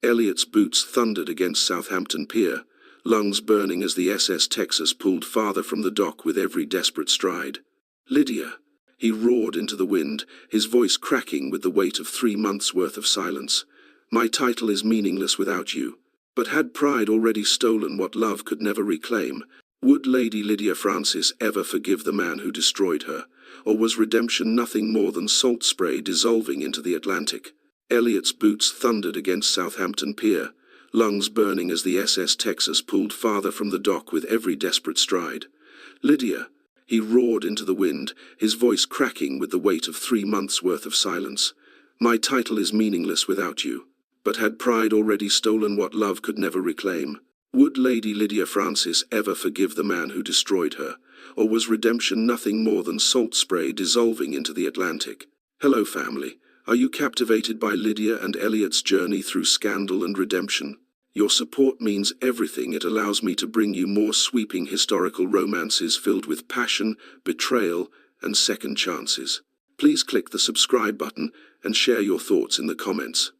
Elliot's boots thundered against Southampton Pier, lungs burning as the SS Texas pulled farther from the dock with every desperate stride. "Lydia!" He roared into the wind, his voice cracking with the weight of 3 months' worth of silence. "My title is meaningless without you." But had pride already stolen what love could never reclaim? Would Lady Lydia Francis ever forgive the man who destroyed her? Or was redemption nothing more than salt spray dissolving into the Atlantic? Elliot's boots thundered against Southampton Pier, lungs burning as the SS Texas pulled farther from the dock with every desperate stride. "Lydia!" He roared into the wind, his voice cracking with the weight of 3 months' worth of silence. "My title is meaningless without you." But had pride already stolen what love could never reclaim? Would Lady Lydia Francis ever forgive the man who destroyed her? Or was redemption nothing more than salt spray dissolving into the Atlantic? Hello, family. Are you captivated by Lydia and Elliot's journey through scandal and redemption? Your support means everything. It allows me to bring you more sweeping historical romances filled with passion, betrayal, and second chances. Please click the subscribe button and share your thoughts in the comments.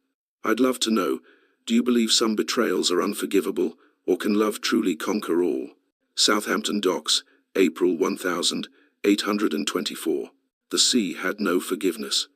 I'd love to know, do you believe some betrayals are unforgivable, or can love truly conquer all? Southampton Docks, April 1824. The sea had no forgiveness.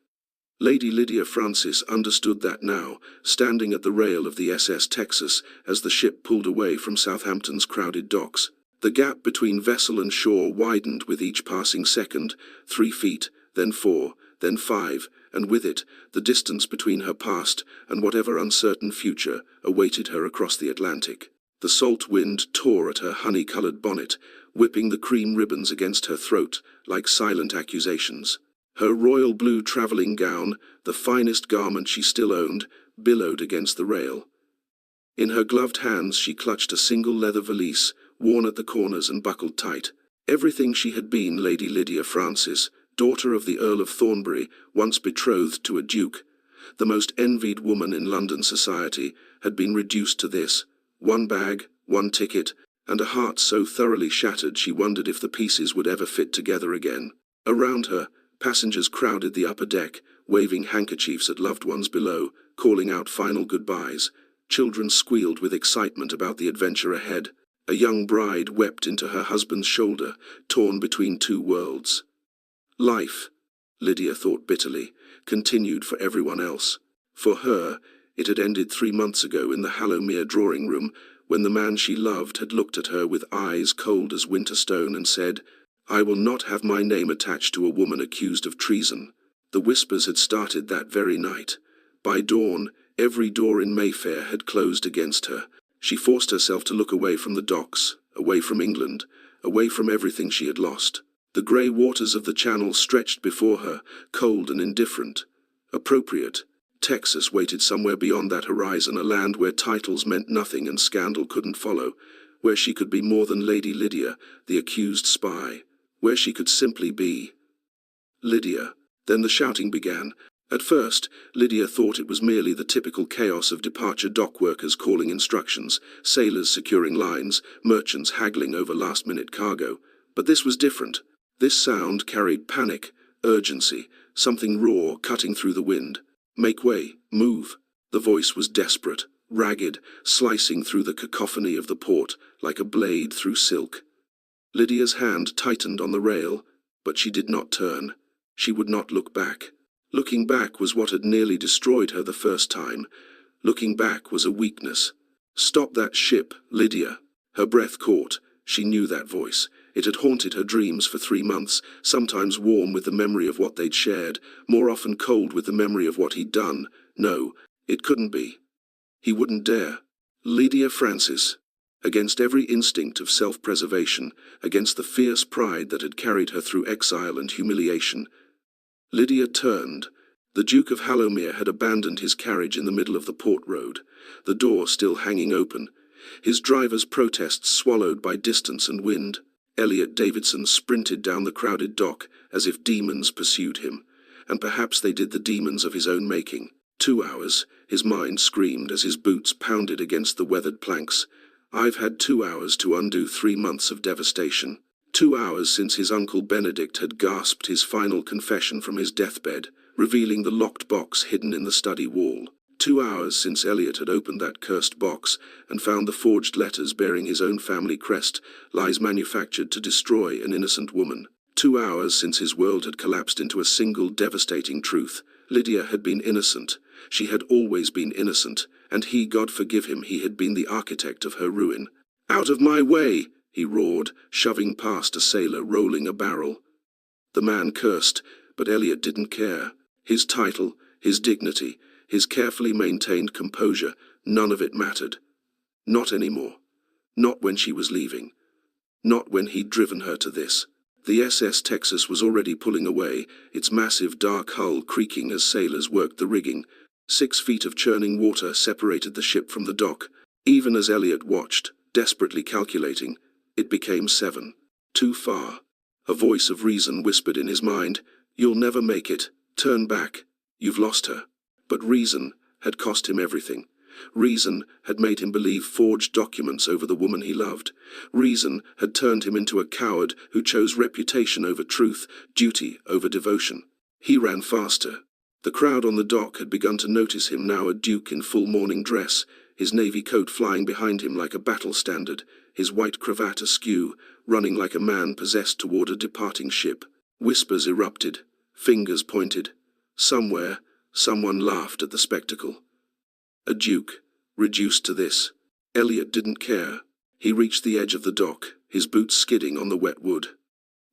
Lady Lydia Francis understood that now, standing at the rail of the SS Texas as the ship pulled away from Southampton's crowded docks. The gap between vessel and shore widened with each passing second, 3 feet, then 4, then 5, and with it, the distance between her past and whatever uncertain future awaited her across the Atlantic. The salt wind tore at her honey-colored bonnet, whipping the cream ribbons against her throat like silent accusations. Her royal blue traveling gown, the finest garment she still owned, billowed against the rail. In her gloved hands she clutched a single leather valise, worn at the corners and buckled tight. Everything she had been, Lady Lydia Francis, daughter of the Earl of Thornbury, once betrothed to a duke, the most envied woman in London society, had been reduced to this: 1 bag, 1 ticket, and a heart so thoroughly shattered she wondered if the pieces would ever fit together again. Around her, passengers crowded the upper deck, waving handkerchiefs at loved ones below, calling out final goodbyes. Children squealed with excitement about the adventure ahead. A young bride wept into her husband's shoulder, torn between 2 worlds. Life, Lydia thought bitterly, continued for everyone else. For her, it had ended 3 months ago in the Hallowmere drawing-room, when the man she loved had looked at her with eyes cold as winter stone and said, "I will not have my name attached to a woman accused of treason." The whispers had started that very night. By dawn, every door in Mayfair had closed against her. She forced herself to look away from the docks, away from England, away from everything she had lost. The grey waters of the Channel stretched before her, cold and indifferent. Appropriate. Texas waited somewhere beyond that horizon, a land where titles meant nothing and scandal couldn't follow, where she could be more than Lady Lydia, the accused spy, where she could simply be Lydia. Then the shouting began. At first, Lydia thought it was merely the typical chaos of departure: dock workers calling instructions, sailors securing lines, merchants haggling over last-minute cargo. But this was different. This sound carried panic, urgency, something raw cutting through the wind. "Make way, move." The voice was desperate, ragged, slicing through the cacophony of the port like a blade through silk. Lydia's hand tightened on the rail, but she did not turn. She would not look back. Looking back was what had nearly destroyed her the first time. Looking back was a weakness. "Stop that ship, Lydia." Her breath caught. She knew that voice. It had haunted her dreams for 3 months, sometimes warm with the memory of what they'd shared, more often cold with the memory of what he'd done. No, it couldn't be. He wouldn't dare. Lydia Francis. Against every instinct of self-preservation, against the fierce pride that had carried her through exile and humiliation, Lydia turned. The Duke of Hallowmere had abandoned his carriage in the middle of the port road, the door still hanging open, his driver's protests swallowed by distance and wind. Elliot Davidson sprinted down the crowded dock as if demons pursued him, and perhaps they did the demons of his own making. 2 hours, his mind screamed as his boots pounded against the weathered planks. I've had 2 hours to undo 3 months of devastation. 2 hours since his Uncle Benedict had gasped his final confession from his deathbed, revealing the locked box hidden in the study wall. 2 hours since Elliot had opened that cursed box and found the forged letters bearing his own family crest, lies manufactured to destroy an innocent woman. 2 hours since his world had collapsed into a single devastating truth. Lydia had been innocent. She had always been innocent, and he, God forgive him, he had been the architect of her ruin. "Out of my way!" he roared, shoving past a sailor rolling a barrel. The man cursed, but Elliot didn't care. His title, his dignity, his carefully maintained composure, none of it mattered. Not anymore. Not when she was leaving. Not when he'd driven her to this. The SS Texas was already pulling away, its massive dark hull creaking as sailors worked the rigging. 6 feet of churning water separated the ship from the dock. Even as Elliot watched, desperately calculating, it became 7. Too far. A voice of reason whispered in his mind, "You'll never make it. Turn back. You've lost her." But reason had cost him everything. Reason had made him believe forged documents over the woman he loved. Reason had turned him into a coward who chose reputation over truth, duty over devotion. He ran faster. The crowd on the dock had begun to notice him now, a duke in full morning dress, his navy coat flying behind him like a battle standard, his white cravat askew, running like a man possessed toward a departing ship. Whispers erupted, fingers pointed. Somewhere, someone laughed at the spectacle. A duke, reduced to this. Elliot didn't care. He reached the edge of the dock, his boots skidding on the wet wood.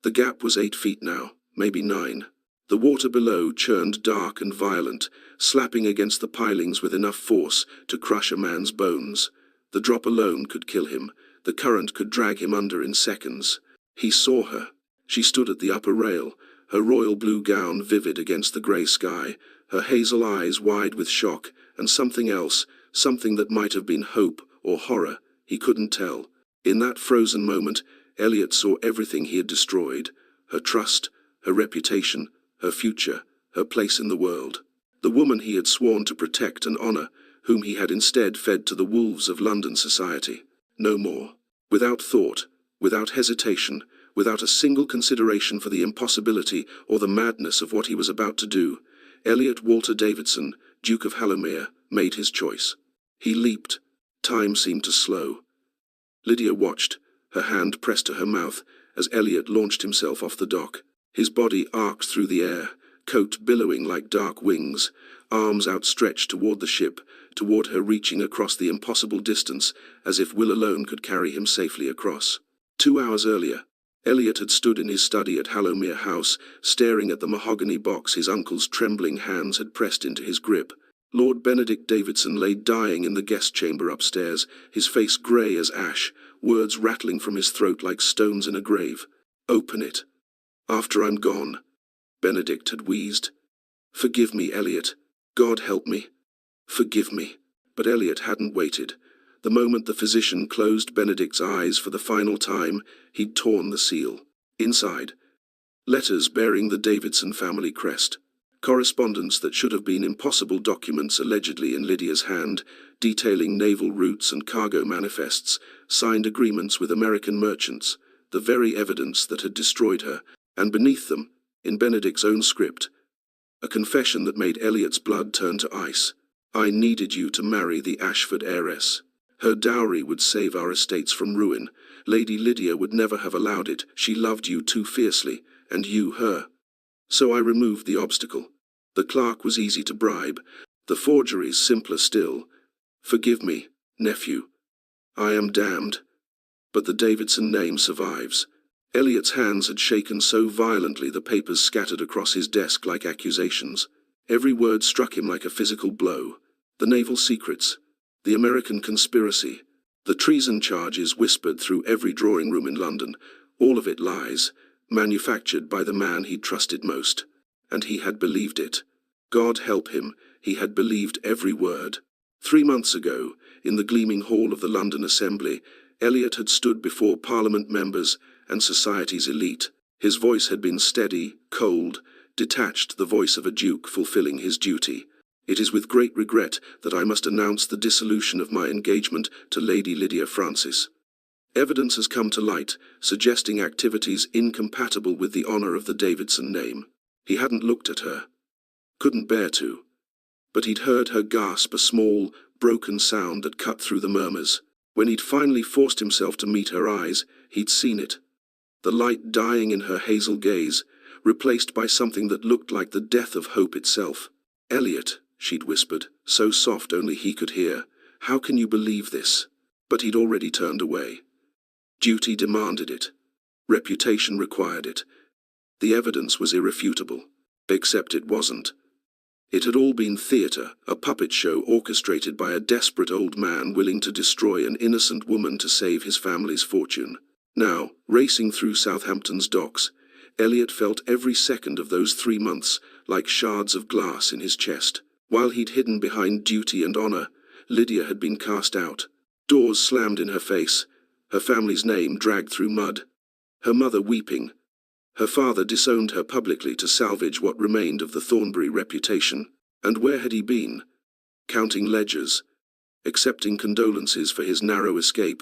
The gap was 8 feet now, maybe 9. The water below churned dark and violent, slapping against the pilings with enough force to crush a man's bones. The drop alone could kill him. The current could drag him under in seconds. He saw her. She stood at the upper rail, her royal blue gown vivid against the grey sky, her hazel eyes wide with shock, and something else, something that might have been hope or horror, he couldn't tell. In that frozen moment, Elliot saw everything he had destroyed: her trust, her reputation, her future, her place in the world. The woman he had sworn to protect and honor, whom he had instead fed to the wolves of London society. No more. Without thought, without hesitation, without a single consideration for the impossibility or the madness of what he was about to do, Elliot Walter Davidson, Duke of Hallowmere, made his choice. He leaped. Time seemed to slow. Lydia watched, her hand pressed to her mouth, as Elliot launched himself off the dock. His body arced through the air, coat billowing like dark wings, arms outstretched toward the ship, toward her, reaching across the impossible distance, as if will alone could carry him safely across. 2 hours earlier, Elliot had stood in his study at Hallowmere House, staring at the mahogany box his uncle's trembling hands had pressed into his grip. Lord Benedict Davidson lay dying in the guest chamber upstairs, his face grey as ash, words rattling from his throat like stones in a grave. "Open it. After I'm gone," Benedict had wheezed. "Forgive me, Elliot. God help me. Forgive me." But Elliot hadn't waited. The moment the physician closed Benedict's eyes for the final time, he'd torn the seal. Inside, letters bearing the Davidson family crest. Correspondence that should have been impossible, documents allegedly in Lydia's hand, detailing naval routes and cargo manifests, signed agreements with American merchants, the very evidence that had destroyed her, and beneath them, in Benedict's own script, a confession that made Elliot's blood turn to ice. "I needed you to marry the Ashford heiress. Her dowry would save our estates from ruin. Lady Lydia would never have allowed it. She loved you too fiercely, and you her. So I removed the obstacle. The clerk was easy to bribe, the forgeries simpler still. Forgive me, nephew. I am damned. But the Davidson name survives." Elliot's hands had shaken so violently the papers scattered across his desk like accusations. Every word struck him like a physical blow. The naval secrets, the American conspiracy, the treason charges whispered through every drawing room in London, all of it lies, manufactured by the man he trusted most. And he had believed it. God help him, he had believed every word. 3 months ago, in the gleaming hall of the London Assembly, Elliot had stood before Parliament members and society's elite. His voice had been steady, cold, detached, the voice of a duke fulfilling his duty. "It is with great regret that I must announce the dissolution of my engagement to Lady Lydia Francis. Evidence has come to light, suggesting activities incompatible with the honor of the Davidson name." He hadn't looked at her. Couldn't bear to. but he'd heard her gasp a small, broken sound that cut through the murmurs. When he'd finally forced himself to meet her eyes, he'd seen it. The light dying in her hazel gaze, replaced by something that looked like the death of hope itself. "Elliot," she'd whispered, so soft only he could hear, "how can you believe this?" But he'd already turned away. Duty demanded it. Reputation required it. The evidence was irrefutable. Except it wasn't. It had all been theatre, a puppet show orchestrated by a desperate old man willing to destroy an innocent woman to save his family's fortune. Now, racing through Southampton's docks, Elliot felt every second of those 3 months like shards of glass in his chest. While he'd hidden behind duty and honour, Lydia had been cast out. Doors slammed in her face, her family's name dragged through mud, her mother weeping. Her father disowned her publicly to salvage what remained of the Thornbury reputation. And where had he been? Counting ledgers, accepting condolences for his narrow escape,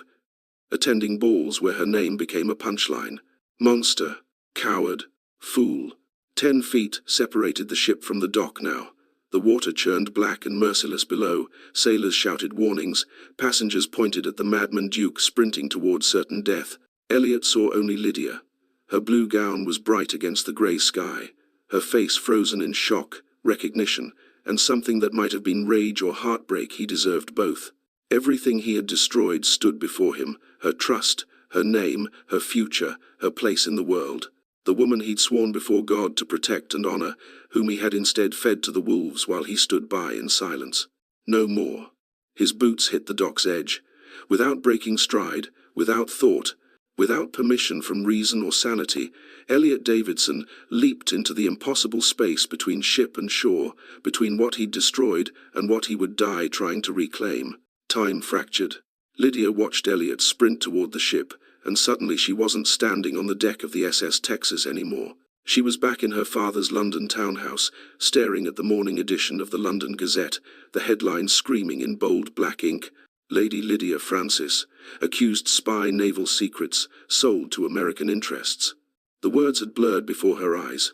attending balls where her name became a punchline. Monster, coward, fool. 10 feet separated the ship from the dock now. The water churned black and merciless below. Sailors shouted warnings. Passengers pointed at the madman Duke sprinting toward certain death. Elliot saw only Lydia. Her blue gown was bright against the grey sky, her face frozen in shock, recognition, and something that might have been rage or heartbreak. He deserved both. Everything he had destroyed stood before him, her trust, her name, her future, her place in the world. The woman he'd sworn before God to protect and honour, whom he had instead fed to the wolves while he stood by in silence. No more. His boots hit the dock's edge. Without breaking stride, without thought, without permission from reason or sanity, Elliot Davidson leaped into the impossible space between ship and shore, between what he'd destroyed and what he would die trying to reclaim. Time fractured. Lydia watched Elliot sprint toward the ship, and suddenly she wasn't standing on the deck of the SS Texas anymore. She was back in her father's London townhouse, staring at the morning edition of the London Gazette, the headline screaming in bold black ink, "Lady Lydia Francis, accused spy naval secrets, sold to American interests." The words had blurred before her eyes.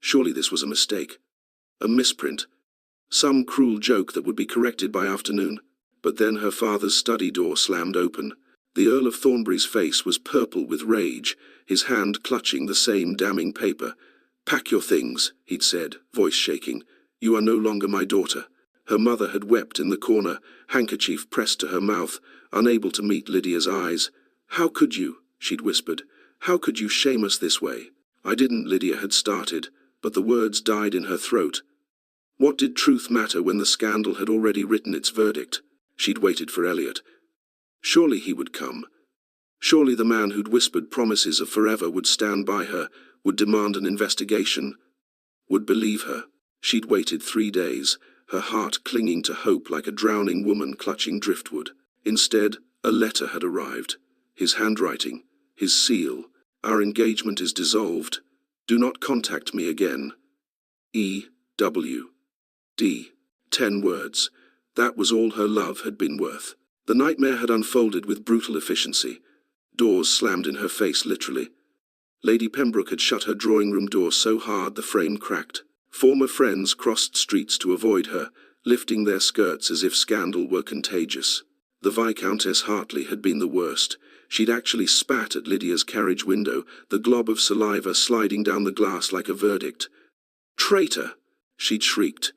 Surely this was a mistake. A misprint. Some cruel joke that would be corrected by afternoon. But then her father's study door slammed open. The Earl of Thornbury's face was purple with rage, his hand clutching the same damning paper. "Pack your things," he'd said, voice shaking. "You are no longer my daughter." Her mother had wept in the corner, handkerchief pressed to her mouth, unable to meet Lydia's eyes. "How could you?" she'd whispered. "How could you shame us this way?" "I didn't," Lydia had started, but the words died in her throat. What did truth matter when the scandal had already written its verdict? She'd waited for Elliot. Surely he would come. Surely the man who'd whispered promises of forever would stand by her, would demand an investigation, would believe her. She'd waited 3 days, her heart clinging to hope like a drowning woman clutching driftwood. Instead, a letter had arrived. His handwriting, his seal. "Our engagement is dissolved. Do not contact me again. E.W. D. 10 words. That was all her love had been worth. The nightmare had unfolded with brutal efficiency. Doors slammed in her face literally. Lady Pembroke had shut her drawing-room door so hard the frame cracked. Former friends crossed streets to avoid her, lifting their skirts as if scandal were contagious. The Viscountess Hartley had been the worst. She'd actually spat at Lydia's carriage window, the glob of saliva sliding down the glass like a verdict. "Traitor!" she'd shrieked.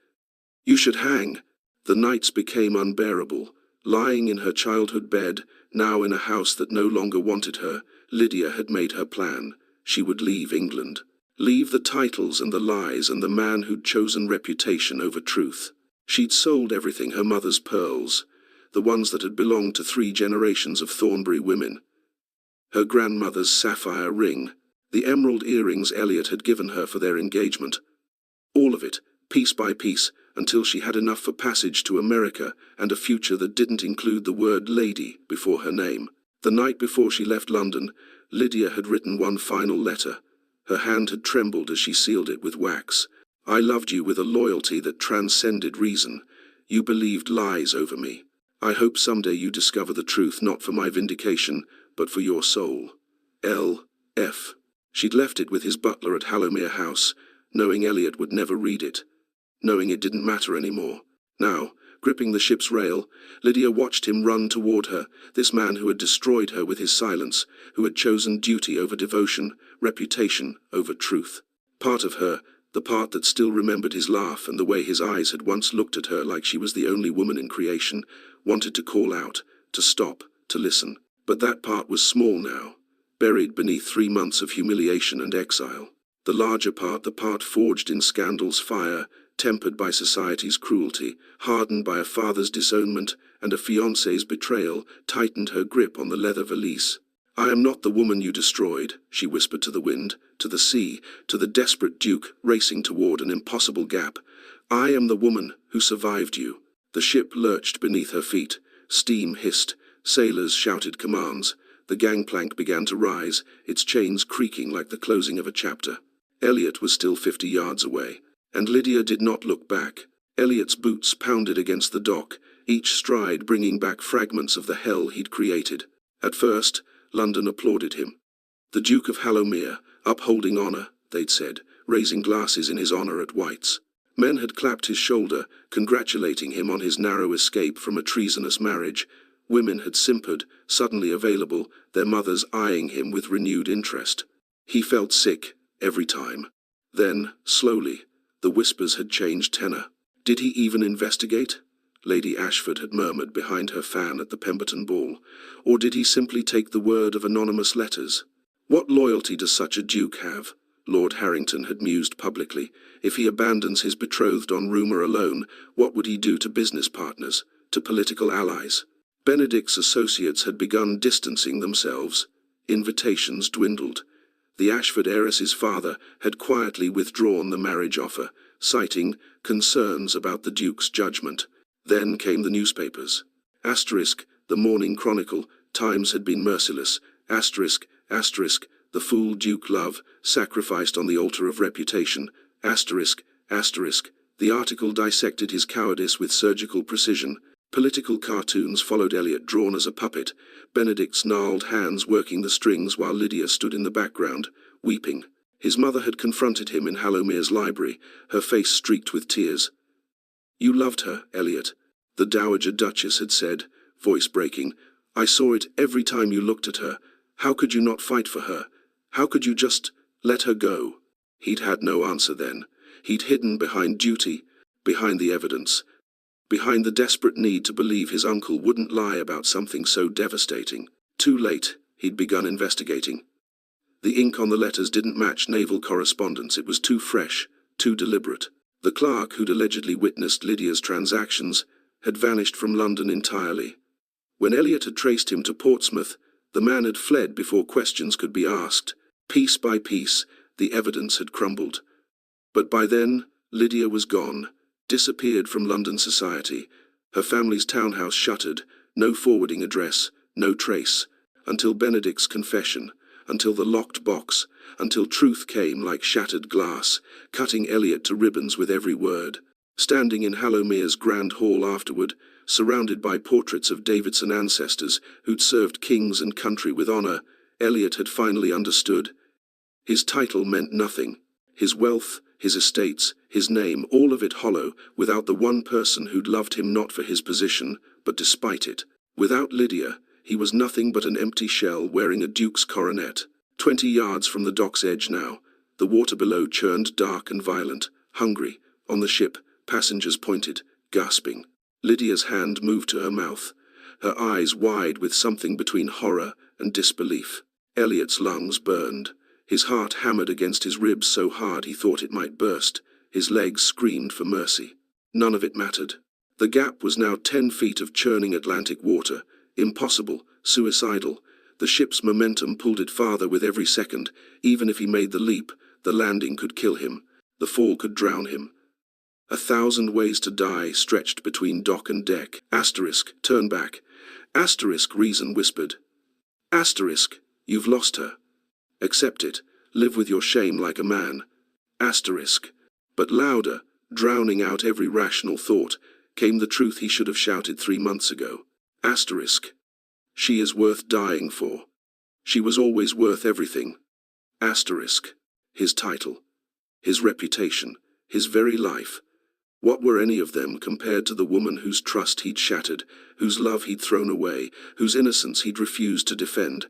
"You should hang." The nights became unbearable. Lying in her childhood bed, now in a house that no longer wanted her, Lydia had made her plan. She would leave England. Leave the titles and the lies and the man who'd chosen reputation over truth. She'd sold everything, her mother's pearls, the ones that had belonged to 3 generations of Thornbury women. Her grandmother's sapphire ring, the emerald earrings Elliot had given her for their engagement. All of it, piece by piece, until she had enough for passage to America and a future that didn't include the word lady before her name. The night before she left London, Lydia had written one final letter. Her hand had trembled as she sealed it with wax. "I loved you with a loyalty that transcended reason. You believed lies over me. I hope someday you discover the truth, not for my vindication, but for your soul. L.F." She'd left it with his butler at Hallowmere House, knowing Elliot would never read it, knowing it didn't matter anymore. Now, gripping the ship's rail, Lydia watched him run toward her, this man who had destroyed her with his silence, who had chosen duty over devotion, reputation over truth. Part of her, the part that still remembered his laugh and the way his eyes had once looked at her like she was the only woman in creation, wanted to call out, to stop, to listen. But that part was small now, buried beneath 3 months of humiliation and exile. The larger part, the part forged in scandal's fire, tempered by society's cruelty, hardened by a father's disownment and a fiancé's betrayal, tightened her grip on the leather valise. "I am not the woman you destroyed," she whispered to the wind, to the sea, to the desperate Duke racing toward an impossible gap. "I am the woman who survived you." The ship lurched beneath her feet. Steam hissed. Sailors shouted commands. The gangplank began to rise, its chains creaking like the closing of a chapter. Elliot was still 50 yards away, and Lydia did not look back. Elliot's boots pounded against the dock, each stride bringing back fragments of the hell he'd created. At first, London applauded him. The Duke of Hallowmere, upholding honor, they'd said, raising glasses in his honor at White's. Men had clapped his shoulder, congratulating him on his narrow escape from a treasonous marriage. Women had simpered, suddenly available, their mothers eyeing him with renewed interest. He felt sick, every time. Then, slowly, the whispers had changed tenor. Did he even investigate? Lady Ashford had murmured behind her fan at the Pemberton ball. Or did he simply take the word of anonymous letters? What loyalty does such a duke have? Lord Harrington had mused publicly. If he abandons his betrothed on rumour alone, what would he do to business partners, to political allies? Benedict's associates had begun distancing themselves. Invitations dwindled. The Ashford heiress's father had quietly withdrawn the marriage offer, citing concerns about the Duke's judgment. Then came the newspapers. Asterisk, the Morning Chronicle, Times had been merciless. Asterisk, asterisk, the fool Duke love, sacrificed on the altar of reputation. Asterisk, asterisk, the article dissected his cowardice with surgical precision. Political cartoons followed Elliot drawn as a puppet, Benedict's gnarled hands working the strings while Lydia stood in the background, weeping. His mother had confronted him in Hallomere's library, her face streaked with tears. "You loved her, Elliot," the Dowager Duchess had said, voice breaking. "I saw it every time you looked at her. How could you not fight for her? How could you just let her go?" He'd had no answer then. He'd hidden behind duty, behind the evidence, behind the desperate need to believe his uncle wouldn't lie about something so devastating. Too late, he'd begun investigating. The ink on the letters didn't match naval correspondence. It was too fresh, too deliberate. The clerk who'd allegedly witnessed Lydia's transactions had vanished from London entirely. When Elliot had traced him to Portsmouth, the man had fled before questions could be asked. Piece by piece, the evidence had crumbled. But by then, Lydia was gone, disappeared from London society. Her family's townhouse shuttered, no forwarding address, no trace, until Benedict's confession, until the locked box, until truth came like shattered glass, cutting Elliot to ribbons with every word. Standing in Hallomere's grand hall afterward, surrounded by portraits of Davidson ancestors who'd served kings and country with honor, Elliot had finally understood. His title meant nothing. His wealth, his estates, his name, all of it hollow, without the one person who'd loved him not for his position, but despite it. Without Lydia, he was nothing but an empty shell wearing a duke's coronet. 20 yards from the dock's edge now, the water below churned dark and violent, hungry. On the ship, passengers pointed, gasping. Lydia's hand moved to her mouth, her eyes wide with something between horror and disbelief. Elliot's lungs burned. His heart hammered against his ribs so hard he thought it might burst. His legs screamed for mercy. None of it mattered. The gap was now 10 feet of churning Atlantic water. Impossible, suicidal. The ship's momentum pulled it farther with every second. Even if he made the leap, the landing could kill him. The fall could drown him. 1,000 ways to die stretched between dock and deck. Asterisk, turn back. Asterisk, reason whispered. Asterisk, you've lost her. Accept it. Live with your shame like a man. Asterisk. But louder, drowning out every rational thought, came the truth he should have shouted 3 months ago. Asterisk. She is worth dying for. She was always worth everything. Asterisk. His title. His reputation. His very life. What were any of them compared to the woman whose trust he'd shattered, whose love he'd thrown away, whose innocence he'd refused to defend?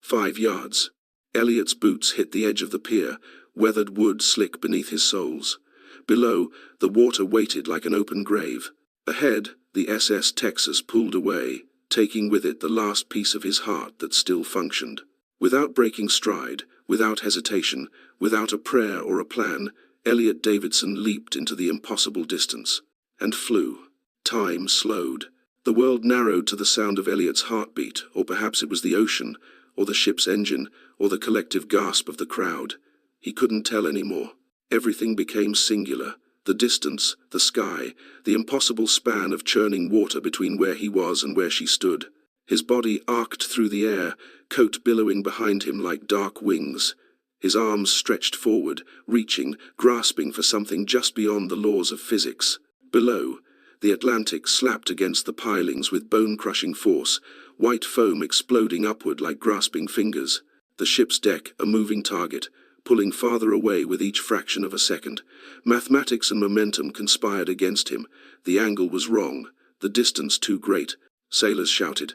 5 yards. Elliot's boots hit the edge of the pier, weathered wood slick beneath his soles. Below, the water waited like an open grave. Ahead, the SS Texas pulled away, taking with it the last piece of his heart that still functioned. Without breaking stride, without hesitation, without a prayer or a plan, Elliot Davidson leaped into the impossible distance, and flew. Time slowed. The world narrowed to the sound of Elliot's heartbeat, or perhaps it was the ocean, or the ship's engine, or the collective gasp of the crowd. He couldn't tell anymore. Everything became singular. The distance, the sky, the impossible span of churning water between where he was and where she stood. His body arced through the air, coat billowing behind him like dark wings. His arms stretched forward, reaching, grasping for something just beyond the laws of physics. Below, the Atlantic slapped against the pilings with bone-crushing force, white foam exploding upward like grasping fingers. The ship's deck, a moving target, pulling farther away with each fraction of a second. Mathematics and momentum conspired against him. The angle was wrong, the distance too great. Sailors shouted.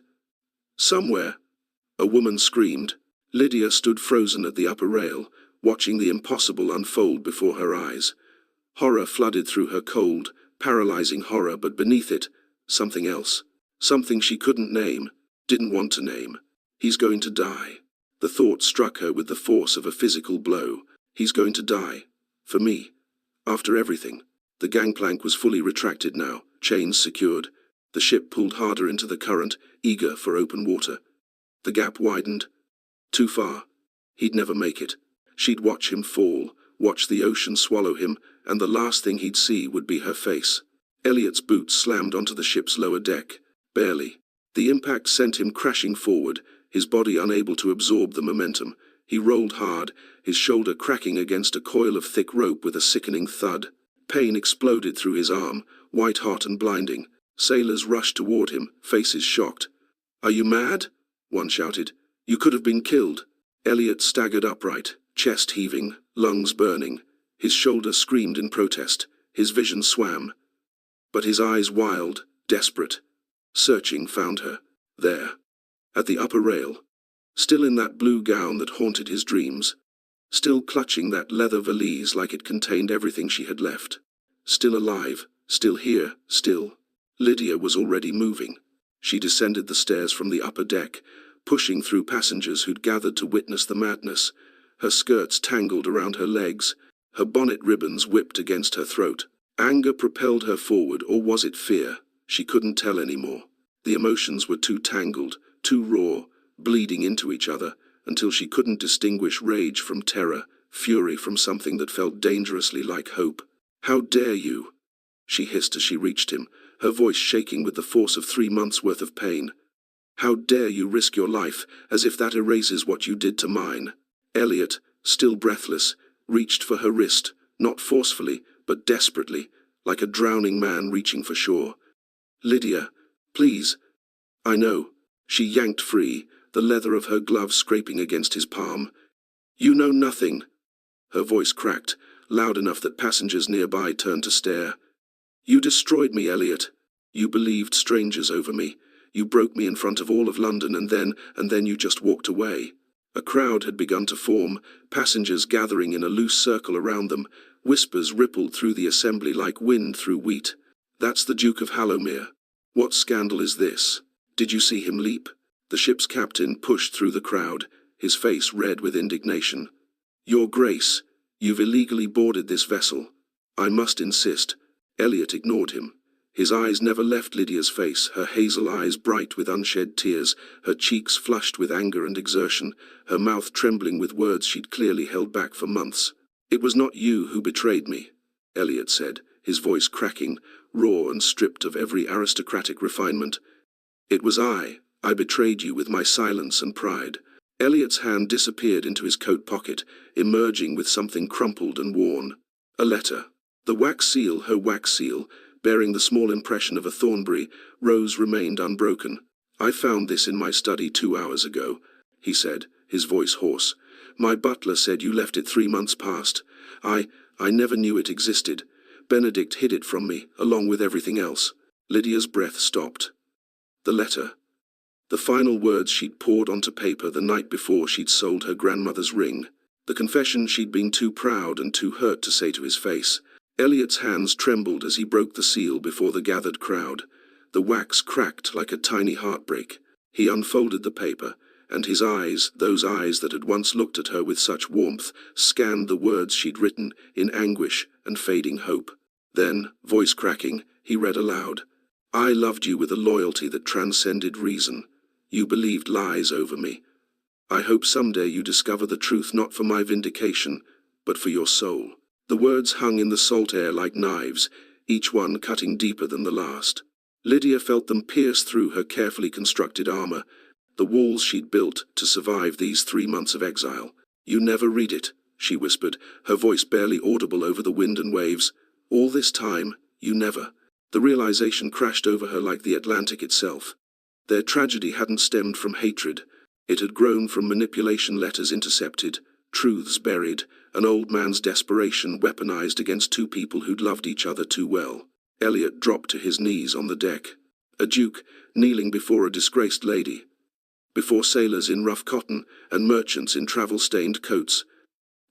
"Somewhere!" A woman screamed. Lydia stood frozen at the upper rail, watching the impossible unfold before her eyes. Horror flooded through her, cold, paralyzing horror, but beneath it, something else. Something she couldn't name, didn't want to name. He's going to die. The thought struck her with the force of a physical blow. He's going to die. For me. After everything. The gangplank was fully retracted now, chains secured. The ship pulled harder into the current, eager for open water. The gap widened. Too far. He'd never make it. She'd watch him fall, watch the ocean swallow him, and the last thing he'd see would be her face. Elliot's boots slammed onto the ship's lower deck. Barely. The impact sent him crashing forward, his body unable to absorb the momentum. He rolled hard, his shoulder cracking against a coil of thick rope with a sickening thud. Pain exploded through his arm, white-hot and blinding. Sailors rushed toward him, faces shocked. "Are you mad?" one shouted. "You could have been killed." Elliot staggered upright, chest heaving, lungs burning. His shoulder screamed in protest. His vision swam. But his eyes wild, desperate. Searching found her. There. At the upper rail. Still in that blue gown that haunted his dreams. Still clutching that leather valise like it contained everything she had left. Still alive. Still here. Still. Lydia was already moving. She descended the stairs from the upper deck, pushing through passengers who'd gathered to witness the madness. Her skirts tangled around her legs, her bonnet ribbons whipped against her throat. Anger propelled her forward, or was it fear? She couldn't tell anymore. The emotions were too tangled, too raw, bleeding into each other, until she couldn't distinguish rage from terror, fury from something that felt dangerously like hope. "How dare you?" she hissed as she reached him, her voice shaking with the force of 3 months' worth of pain. "How dare you risk your life, as if that erases what you did to mine?" Elliot, still breathless, reached for her wrist, not forcefully, but desperately, like a drowning man reaching for shore. "Lydia, please." "I know." She yanked free, the leather of her glove scraping against his palm. "You know nothing." Her voice cracked, loud enough that passengers nearby turned to stare. "You destroyed me, Elliot. You believed strangers over me. You broke me in front of all of London, and then you just walked away." A crowd had begun to form, passengers gathering in a loose circle around them. Whispers rippled through the assembly like wind through wheat. "That's the Duke of Hallowmere. What scandal is this? Did you see him leap?" The ship's captain pushed through the crowd, his face red with indignation. "Your Grace, you've illegally boarded this vessel. I must insist." Elliot ignored him. His eyes never left Lydia's face, her hazel eyes bright with unshed tears, her cheeks flushed with anger and exertion, her mouth trembling with words she'd clearly held back for months. "It was not you who betrayed me," Elliot said, his voice cracking, raw and stripped of every aristocratic refinement. "It was I betrayed you with my silence and pride." Elliot's hand disappeared into his coat pocket, emerging with something crumpled and worn. A letter. The wax seal, her wax seal, bearing the small impression of a thornberry, rose remained unbroken. "I found this in my study 2 hours ago," he said, his voice hoarse. "My butler said you left it 3 months past. I never knew it existed. Benedict hid it from me, along with everything else. Lydia's breath stopped. The letter. The final words she'd poured onto paper the night before she'd sold her grandmother's ring. The confession she'd been too proud and too hurt to say to his face. Elliot's hands trembled as he broke the seal before the gathered crowd. The wax cracked like a tiny heartbreak. He unfolded the paper, and his eyes, those eyes that had once looked at her with such warmth, scanned the words she'd written in anguish and fading hope. Then, voice cracking, he read aloud. I loved you with a loyalty that transcended reason. You believed lies over me. I hope someday you discover the truth not for my vindication, but for your soul. The words hung in the salt air like knives, each one cutting deeper than the last. Lydia felt them pierce through her carefully constructed armor, the walls she'd built to survive these 3 months of exile. You never read it, she whispered, her voice barely audible over the wind and waves. All this time, you never. The realization crashed over her like the Atlantic itself. Their tragedy hadn't stemmed from hatred. It had grown from manipulation, letters intercepted, truths buried, an old man's desperation weaponized against two people who'd loved each other too well. Elliot dropped to his knees on the deck. A duke, kneeling before a disgraced lady. Before sailors in rough cotton and merchants in travel-stained coats.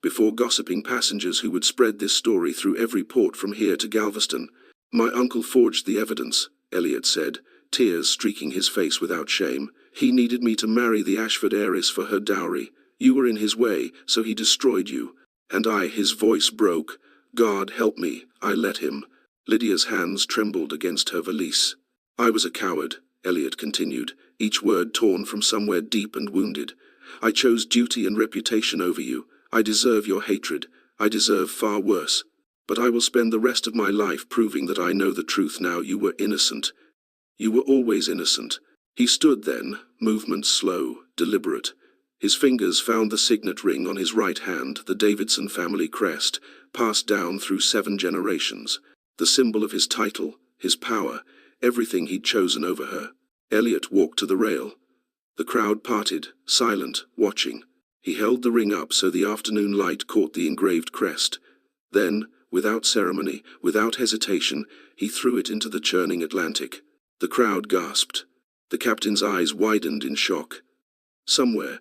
Before gossiping passengers who would spread this story through every port from here to Galveston. My uncle forged the evidence, Elliot said, tears streaking his face without shame. He needed me to marry the Ashford heiress for her dowry. You were in his way, so he destroyed you. And I, his voice broke. God help me, I let him. Lydia's hands trembled against her valise. I was a coward, Elliot continued, each word torn from somewhere deep and wounded. I chose duty and reputation over you. I deserve your hatred. I deserve far worse. But I will spend the rest of my life proving that I know the truth now. You were innocent. You were always innocent. He stood then, movement slow, deliberate. His fingers found the signet ring on his right hand, the Davidson family crest, passed down through 7 generations. The symbol of his title, his power, everything he'd chosen over her. Elliot walked to the rail. The crowd parted, silent, watching. He held the ring up so the afternoon light caught the engraved crest. Then, without ceremony, without hesitation, he threw it into the churning Atlantic. The crowd gasped. The captain's eyes widened in shock. Somewhere,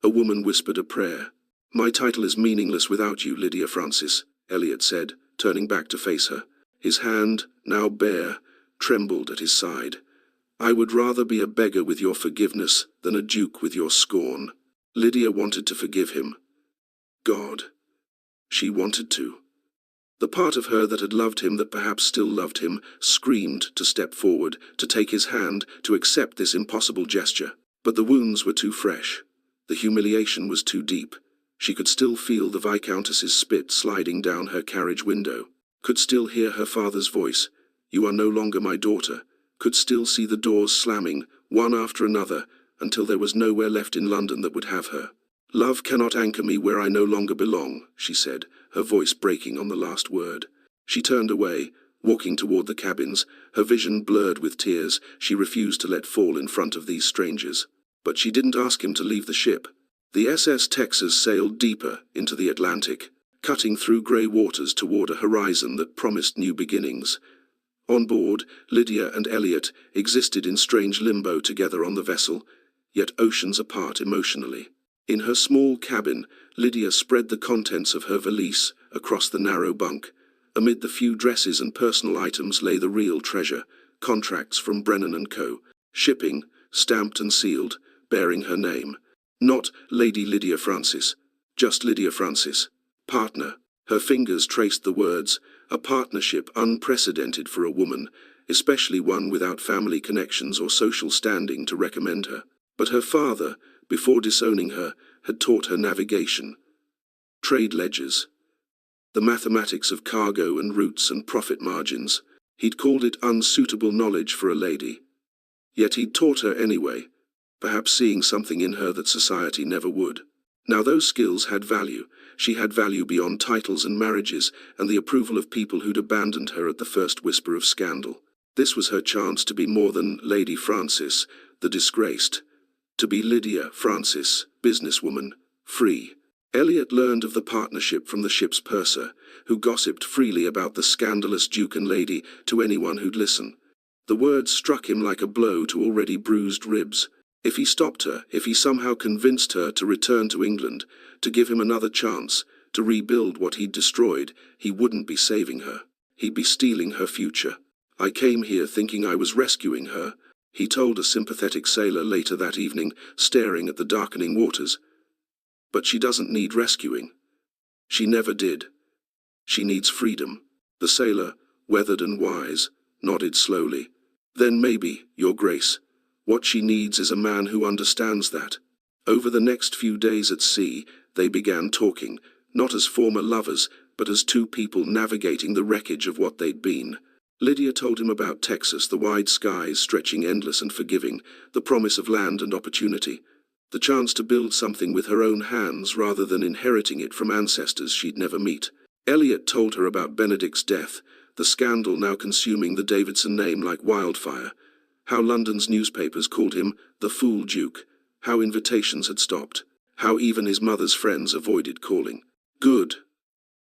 a woman whispered a prayer. My title is meaningless without you, Lydia Francis, Elliot said, turning back to face her. His hand, now bare, trembled at his side. I would rather be a beggar with your forgiveness than a duke with your scorn. Lydia wanted to forgive him. God. She wanted to. The part of her that had loved him, that perhaps still loved him, screamed to step forward, to take his hand, to accept this impossible gesture. But the wounds were too fresh. The humiliation was too deep. She could still feel the Viscountess's spit sliding down her carriage window. Could still hear her father's voice. You are no longer my daughter. Could still see the doors slamming, one after another, until there was nowhere left in London that would have her. Love cannot anchor me where I no longer belong, she said, her voice breaking on the last word. She turned away, walking toward the cabins, her vision blurred with tears she refused to let fall in front of these strangers. But she didn't ask him to leave the ship. The SS Texas sailed deeper into the Atlantic, cutting through grey waters toward a horizon that promised new beginnings. On board, Lydia and Elliot existed in strange limbo together on the vessel, yet oceans apart emotionally. In her small cabin, Lydia spread the contents of her valise across the narrow bunk. Amid the few dresses and personal items lay the real treasure, contracts from Brennan & Co., shipping, stamped and sealed, bearing her name. Not Lady Lydia Francis, just Lydia Francis. Partner. Her fingers traced the words, a partnership unprecedented for a woman, especially one without family connections or social standing to recommend her. But her father, before disowning her, had taught her navigation. Trade ledgers. The mathematics of cargo and routes and profit margins. He'd called it unsuitable knowledge for a lady. Yet he'd taught her anyway, perhaps seeing something in her that society never would. Now those skills had value. She had value beyond titles and marriages and the approval of people who'd abandoned her at the first whisper of scandal. This was her chance to be more than Lady Francis, the disgraced. To be Lydia Francis, businesswoman, free. Elliot learned of the partnership from the ship's purser, who gossiped freely about the scandalous Duke and Lady to anyone who'd listen. The words struck him like a blow to already bruised ribs. If he stopped her, if he somehow convinced her to return to England, to give him another chance, to rebuild what he'd destroyed, he wouldn't be saving her. He'd be stealing her future. "I came here thinking I was rescuing her," he told a sympathetic sailor later that evening, staring at the darkening waters. "But she doesn't need rescuing. She never did. She needs freedom." The sailor, weathered and wise, nodded slowly. "Then maybe, Your Grace, what she needs is a man who understands that." Over the next few days at sea, they began talking, not as former lovers, but as two people navigating the wreckage of what they'd been. Lydia told him about Texas, the wide skies stretching endless and forgiving, the promise of land and opportunity, the chance to build something with her own hands rather than inheriting it from ancestors she'd never meet. Elliot told her about Benedict's death, the scandal now consuming the Davidson name like wildfire, how London's newspapers called him the Fool Duke, how invitations had stopped, how even his mother's friends avoided calling. "Good,"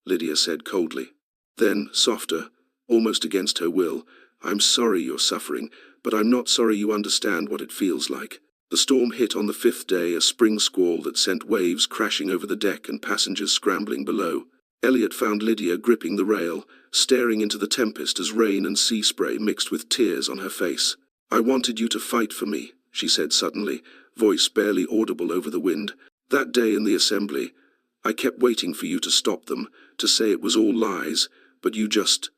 Lydia said coldly. Then, softer, almost against her will, "I'm sorry you're suffering, but I'm not sorry you understand what it feels like." The storm hit on the fifth day, a spring squall that sent waves crashing over the deck and passengers scrambling below. Elliot found Lydia gripping the rail, staring into the tempest as rain and sea spray mixed with tears on her face. "I wanted you to fight for me," she said suddenly, voice barely audible over the wind. "That day in the assembly, I kept waiting for you to stop them, to say it was all lies, but you just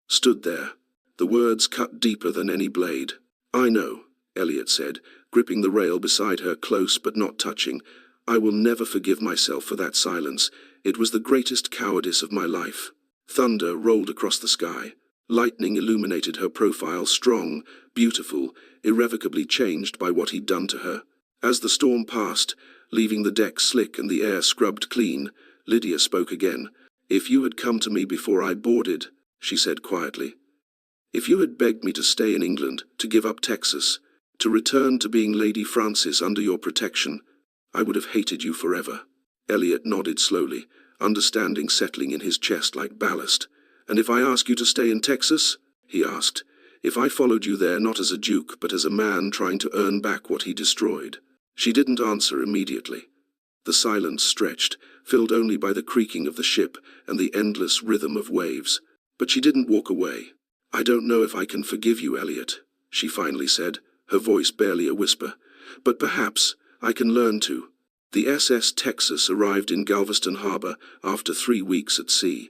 stood there." The words cut deeper than any blade. "I know," Elliot said, gripping the rail beside her, close but not touching. "I will never forgive myself for that silence. It was the greatest cowardice of my life." Thunder rolled across the sky. Lightning illuminated her profile, strong, beautiful, irrevocably changed by what he'd done to her. As the storm passed, leaving the deck slick and the air scrubbed clean, Lydia spoke again. "If you had come to me before I boarded," she said quietly, "if you had begged me to stay in England, to give up Texas, to return to being Lady Francis under your protection, I would have hated you forever." Elliot nodded slowly, understanding settling in his chest like ballast. "And if I ask you to stay in Texas?" he asked. "If I followed you there not as a duke but as a man trying to earn back what he destroyed?" She didn't answer immediately. The silence stretched, filled only by the creaking of the ship and the endless rhythm of waves. But she didn't walk away. "I don't know if I can forgive you, Elliot," she finally said, her voice barely a whisper. "But perhaps I can learn to." The SS Texas arrived in Galveston Harbor after 3 weeks at sea.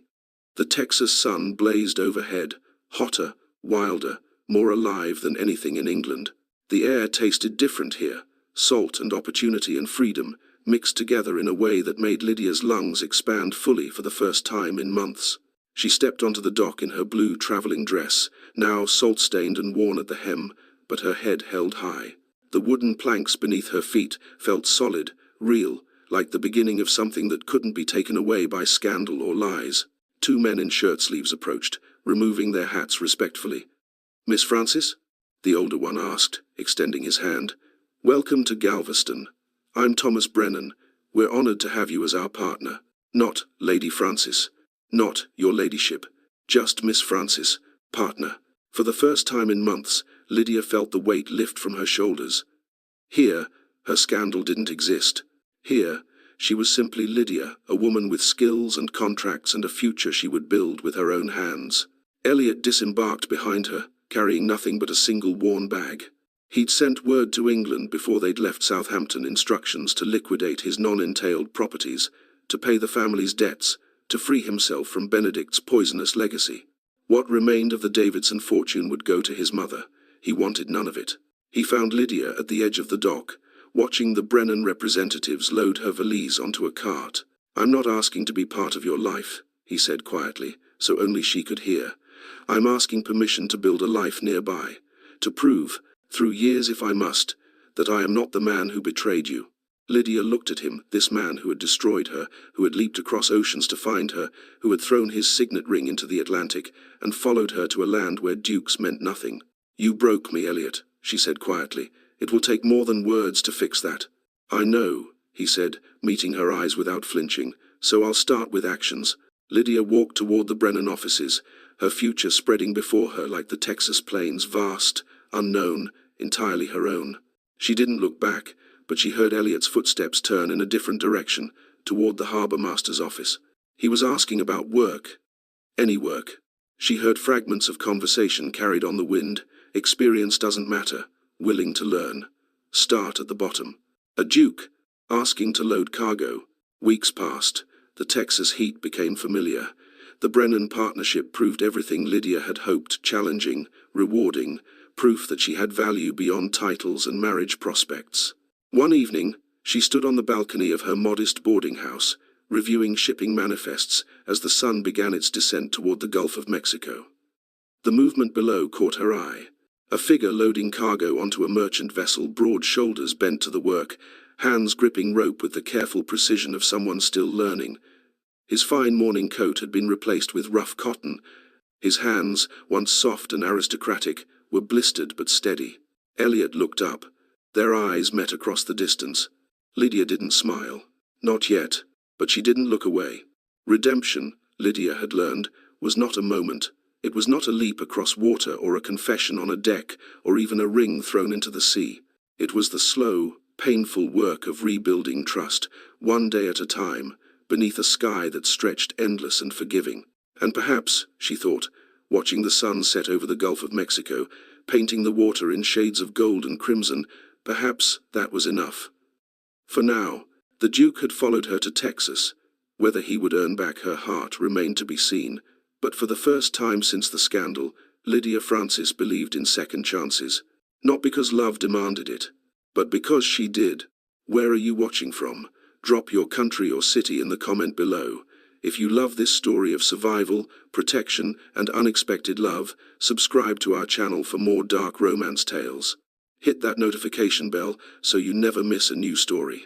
The Texas sun blazed overhead, hotter, wilder, more alive than anything in England. The air tasted different here, salt and opportunity and freedom, mixed together in a way that made Lydia's lungs expand fully for the first time in months. She stepped onto the dock in her blue traveling dress, now salt-stained and worn at the hem, but her head held high. The wooden planks beneath her feet felt solid, real, like the beginning of something that couldn't be taken away by scandal or lies. 2 men in shirt sleeves approached, removing their hats respectfully. "Miss Francis?" the older one asked, extending his hand. "Welcome to Galveston. I'm Thomas Brennan. We're honored to have you as our partner." "Not Lady Francis. Not your ladyship. Just Miss Francis, partner." For the first time in months, Lydia felt the weight lift from her shoulders. Here, her scandal didn't exist. Here, she was simply Lydia, a woman with skills and contracts and a future she would build with her own hands. Elliot disembarked behind her, carrying nothing but a single worn bag. He'd sent word to England before they'd left Southampton, instructions to liquidate his non-entailed properties, to pay the family's debts, to free himself from Benedict's poisonous legacy. What remained of the Davidson fortune would go to his mother. He wanted none of it. He found Lydia at the edge of the dock, watching the Brennan representatives load her valise onto a cart. "I'm not asking to be part of your life," he said quietly, so only she could hear. "I'm asking permission to build a life nearby, to prove, through years if I must, that I am not the man who betrayed you." Lydia looked at him, this man who had destroyed her, who had leaped across oceans to find her, who had thrown his signet ring into the Atlantic, and followed her to a land where dukes meant nothing. "You broke me, Elliot," she said quietly. "It will take more than words to fix that." "I know," he said, meeting her eyes without flinching. So I'll start with actions. Lydia walked toward the Brennan offices, her future spreading before her like the Texas plains, vast, unknown, entirely her own. She didn't look back, but she heard Elliot's footsteps turn in a different direction, toward the harbour master's office. He was asking about work. Any work. She heard fragments of conversation carried on the wind. Experience doesn't matter. Willing to learn. Start at the bottom. A Duke, asking to load cargo. Weeks passed. The Texas heat became familiar. The Brennan partnership proved everything Lydia had hoped, challenging, rewarding, proof that she had value beyond titles and marriage prospects. One evening, she stood on the balcony of her modest boarding house, reviewing shipping manifests as the sun began its descent toward the Gulf of Mexico. The movement below caught her eye. A figure loading cargo onto a merchant vessel, broad shoulders bent to the work, hands gripping rope with the careful precision of someone still learning. His fine morning coat had been replaced with rough cotton. His hands, once soft and aristocratic, were blistered but steady. Elliot looked up. Their eyes met across the distance. Lydia didn't smile. Not yet, but she didn't look away. Redemption, Lydia had learned, was not a moment. It was not a leap across water or a confession on a deck or even a ring thrown into the sea. It was the slow, painful work of rebuilding trust, one day at a time, beneath a sky that stretched endless and forgiving. And perhaps, she thought, watching the sun set over the Gulf of Mexico, painting the water in shades of gold and crimson, perhaps that was enough. For now, the Duke had followed her to Texas. Whether he would earn back her heart remained to be seen. But for the first time since the scandal, Lydia Francis believed in second chances. Not because love demanded it, but because she did. Where are you watching from? Drop your country or city in the comment below. If you love this story of survival, protection, and unexpected love, subscribe to our channel for more dark romance tales. Hit that notification bell so you never miss a new story.